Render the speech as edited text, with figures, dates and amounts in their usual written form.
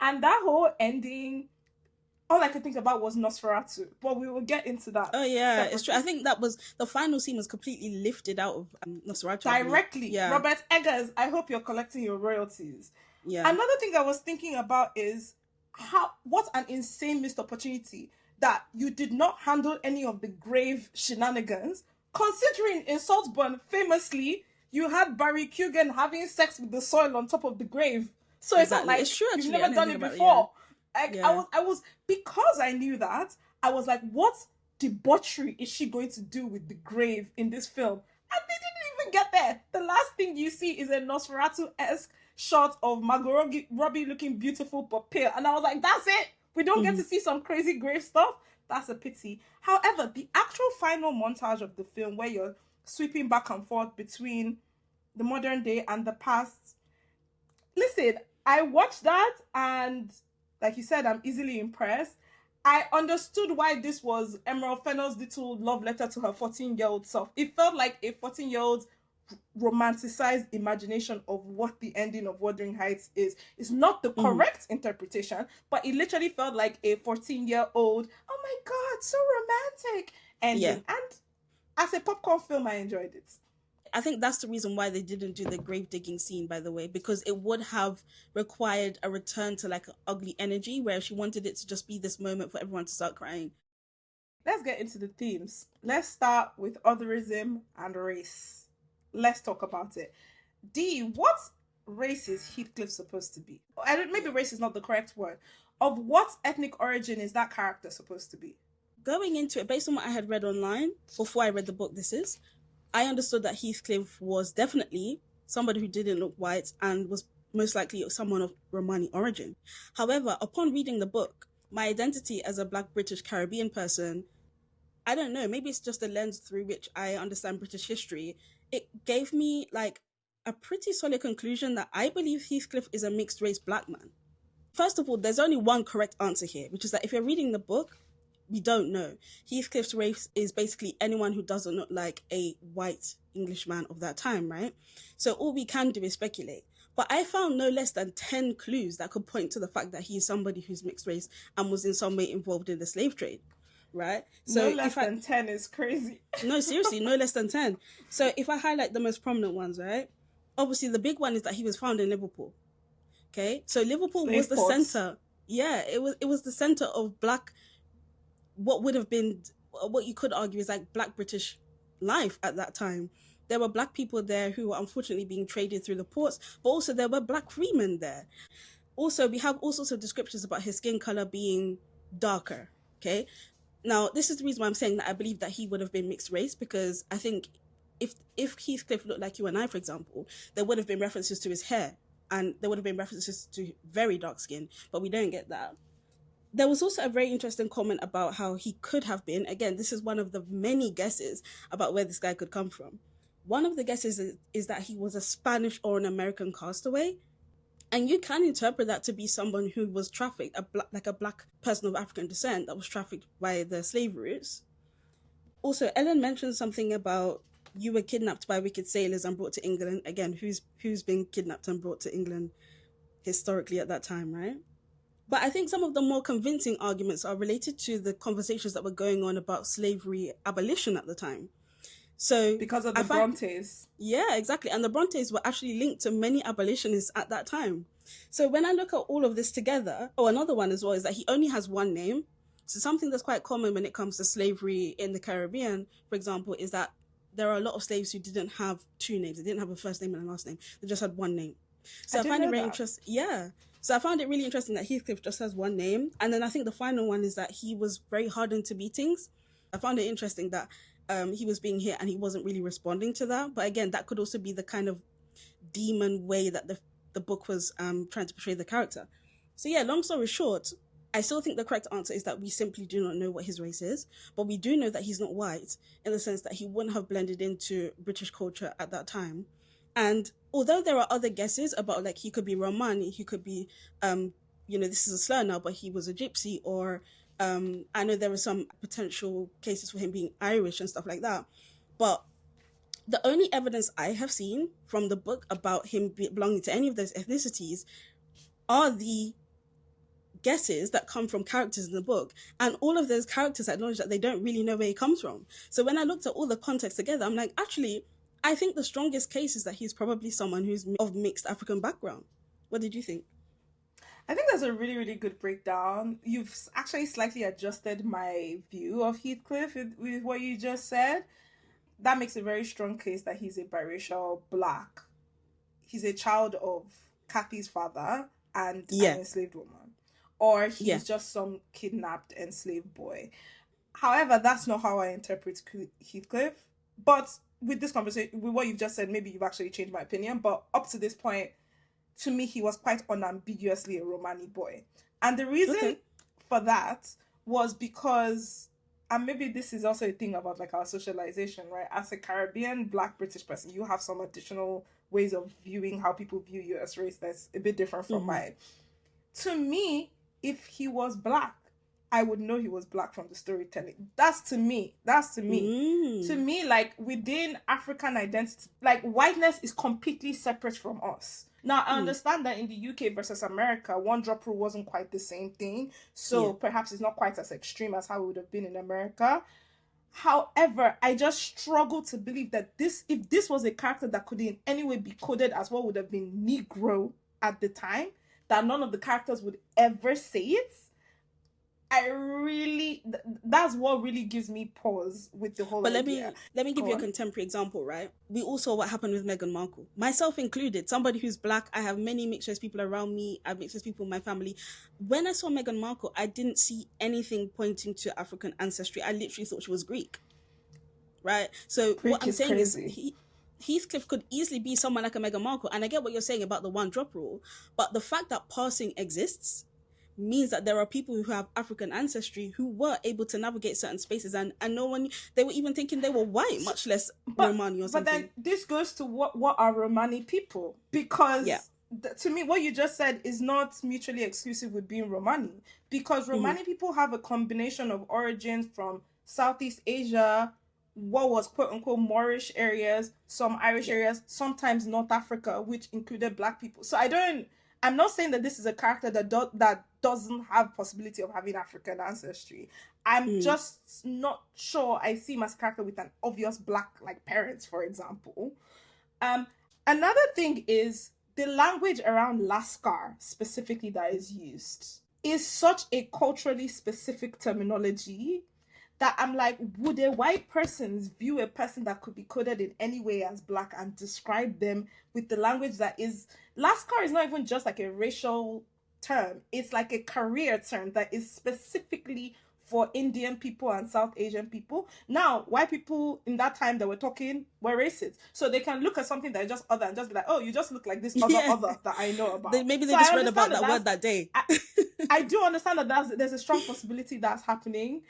And that whole ending, all I could think about was Nosferatu. But we will get into that. Oh yeah, separately. it's true. I think that was the final scene was completely lifted out of Nosferatu. Directly. Yeah. Robert Eggers, I hope you're collecting your royalties. Yeah. Another thing I was thinking about is what an insane missed opportunity that you did not handle any of the grave shenanigans, considering in Saltburn, famously, you had Barry Keoghan having sex with the soil on top of the grave. So it's not like it's true, you've never done it before. I was because I knew that, I was like, what debauchery is she going to do with the grave in this film? And they didn't even get there. The last thing you see is a Nosferatu-esque shot of Margot Robbie looking beautiful but pale. And I was like, that's it. We don't get to see some crazy grave stuff. That's a pity. However, the actual final montage of the film where you're sweeping back and forth between the modern day and the past. Listen, I watched that and, like you said, I'm easily impressed. I understood why this was Emerald Fennell's little love letter to her 14-year-old self. It felt like a 14-year-old romanticized imagination of what the ending of Wuthering Heights is. It's not the correct interpretation, but it literally felt like a 14-year-old, oh my god, so romantic ending. Yeah. And as a popcorn film, I enjoyed it. I think that's the reason why they didn't do the grave digging scene, by the way, because it would have required a return to like an ugly energy where she wanted it to just be this moment for everyone to start crying. Let's get into the themes. Let's start with otherism and race. Let's talk about it. D, what race is Heathcliff supposed to be? Maybe race is not the correct word. Of what ethnic origin is that character supposed to be? Going into it, based on what I had read online, before I read the book I understood that Heathcliff was definitely somebody who didn't look white and was most likely someone of Romani origin. However, upon reading the book, my identity as a Black British Caribbean person, I don't know, maybe it's just the lens through which I understand British history. It gave me like a pretty solid conclusion that I believe Heathcliff is a mixed race Black man. First of all, there's only one correct answer here, which is that if you're reading the book, we don't know. Heathcliff's race is basically anyone who doesn't look like a white Englishman of that time, right? So all we can do is speculate. But I found no less than 10 clues that could point to the fact that he is somebody who's mixed race and was in some way involved in the slave trade, right? So no less than 10 is crazy. No, seriously, no less than 10. So if I highlight the most prominent ones, right? Obviously, the big one is that he was found in Liverpool. Okay? So Liverpool was the center. Yeah, it was the center of Black, what would have been, what you could argue is like Black British life at that time. There were Black people there who were unfortunately being traded through the ports, but also there were Black freemen there. Also, we have all sorts of descriptions about his skin color being darker, okay? Now, this is the reason why I'm saying that I believe that he would have been mixed race, because I think if Heathcliff looked like you and I, for example, there would have been references to his hair, and there would have been references to very dark skin, but we don't get that. There was also a very interesting comment about how he could have been, again, this is one of the many guesses about where this guy could come from. One of the guesses is that he was a Spanish or an American castaway. And you can interpret that to be someone who was trafficked, like a Black person of African descent that was trafficked by the slave routes. Also, Ellen mentioned something about you were kidnapped by wicked sailors and brought to England. Again, who's been kidnapped and brought to England historically at that time, right? But I think some of the more convincing arguments are related to the conversations that were going on about slavery abolition at the time. So because of the Brontes. Yeah, exactly. And the Brontes were actually linked to many abolitionists at that time. So when I look at all of this together, another one as well is that he only has one name. So something that's quite common when it comes to slavery in the Caribbean, for example, is that there are a lot of slaves who didn't have two names. They didn't have a first name and a last name. They just had one name. So I find it very interesting. Yeah. So I found it really interesting that Heathcliff just has one name. And then I think the final one is that he was very hardened to beatings. I found it interesting that he was being hit and he wasn't really responding to that. But again, that could also be the kind of demon way that the book was trying to portray the character. So yeah, long story short, I still think the correct answer is that we simply do not know what his race is, but we do know that he's not white in the sense that he wouldn't have blended into British culture at that time. And although there are other guesses about, like, he could be Romani, he could be, this is a slur now, but he was a gypsy, or I know there were some potential cases for him being Irish and stuff like that. But the only evidence I have seen from the book about him belonging to any of those ethnicities are the guesses that come from characters in the book, and all of those characters acknowledge that they don't really know where he comes from. So when I looked at all the context together, I'm like, actually, I think the strongest case is that he's probably someone who's of mixed African background. What did you think? I think that's a really, really good breakdown. You've actually slightly adjusted my view of Heathcliff with what you just said. That makes a very strong case that he's a biracial black. He's a child of Kathy's father and an enslaved woman. Or he's just some kidnapped enslaved boy. However, that's not how I interpret Heathcliff. But with this conversation, with what you've just said, maybe you've actually changed my opinion. But up to this point, to me, he was quite unambiguously a Romani boy. And the reason for that was because, and maybe this is also a thing about like our socialization, right? As a Caribbean Black British person, you have some additional ways of viewing how people view you as race that's a bit different from mine. To me, if he was Black, I would know he was Black from the storytelling. That's to me. To me, like within African identity, like whiteness is completely separate from us. Now, I understand that in the UK versus America, one drop rule wasn't quite the same thing. So perhaps it's not quite as extreme as how it would have been in America. However, I just struggle to believe that if this was a character that could in any way be coded as what would have been Negro at the time, that none of the characters would ever say it. That's what really gives me pause with the whole idea. Let me give you a contemporary example, right? We all saw what happened with Meghan Markle, myself included, somebody who's Black. I have many mixed race people around me. I have mixed race people in my family. When I saw Meghan Markle, I didn't see anything pointing to African ancestry. I literally thought she was Greek, right? So what I'm saying is Heathcliff could easily be someone like a Meghan Markle, and I get what you're saying about the one drop rule, but the fact that passing exists means that there are people who have African ancestry who were able to navigate certain spaces, and no one, they were even thinking they were white, much less Romani or something. But then this goes to what are Romani people? Because to me, what you just said is not mutually exclusive with being Romani, because Romani people have a combination of origins from Southeast Asia, what was quote unquote Moorish areas, some Irish areas, sometimes North Africa, which included Black people. So I'm not saying that this is a character that doesn't have possibility of having African ancestry. I'm just not sure I see him as a character with an obvious Black like parents, for example. Another thing is the language around Lascar specifically that is used is such a culturally specific terminology that I'm like, would a white person view a person that could be coded in any way as Black and describe them with the language that is... Lascar is not even just like a racial term. It's like a career term that is specifically for Indian people and South Asian people. Now, white people in that time that were talking were racist. So they can look at something that is just other and just be like, oh, you just look like this other that I know about. Maybe they just read about that word that day. I do understand that there's a strong possibility that's happening.